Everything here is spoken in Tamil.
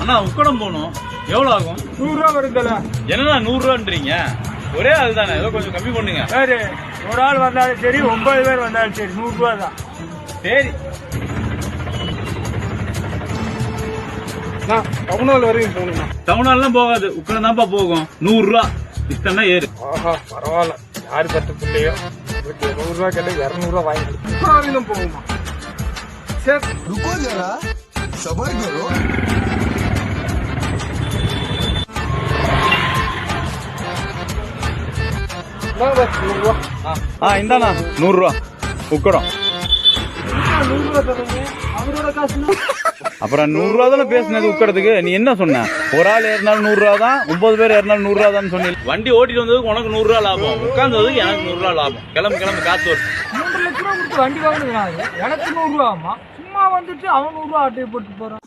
அண்ணா உக்கடம் போகணும், எவ்வளவு ஆகும்? 100 ரூபா வருதுல. என்னண்ணா 100 ரூபான்றீங்க? ஒரே ஆள் தானே, ஏதோ கொஞ்சம் கம்மி பண்ணுங்க. சரி, ஒரு ஆள் வந்தாலும் சரி, 9 பேர் வந்தாலும் சரி, 100 ரூபா தான். சரி, டவுனால் வரையும் போகணுமா? டவுனாலாம் போகாது, உக்கடம் தான்ப்பா போகும். 100 ரூபா இத்தனை ஏறு. ஆஹா, பரவாயில்ல. யாரு பத்து பிள்ளையோ 100 ரூபா கேட்ட 200 ரூபா வாங்கி வரையிலும் போகுமா? சரி, रुको जरा सबर करो. இந்தாண்ணா 100 ரூபா உக்கடம். 100 ரூபா தருங்க. அவரோட காசு அப்புறம் 100 ரூபா தானே பேசினது உக்கடத்துக்கு. நீ என்ன சொன்ன? ஒரு ஆள் ஏறினாலும் 100 ரூபா தான், 9 பேர் ஏறினாலும் 100 ரூபா தான் சொன்னீங்க. வண்டி ஓட்டிட்டு வந்ததுக்கு உனக்கு 100 ரூபா லாபம், உட்கார்ந்ததுக்கு எனக்கு 100 ரூபா லாபம். கிளம்பு கிளம்பு, காத்து வரும். 3 லட்சம் ரூபா கொடுத்து வண்டி வாங்கினது எனக்கு 100 ரூபா ஆமா. சும்மா வந்துட்டு அவன் 100 ரூபா ஆட்டையை போட்டு போறான்.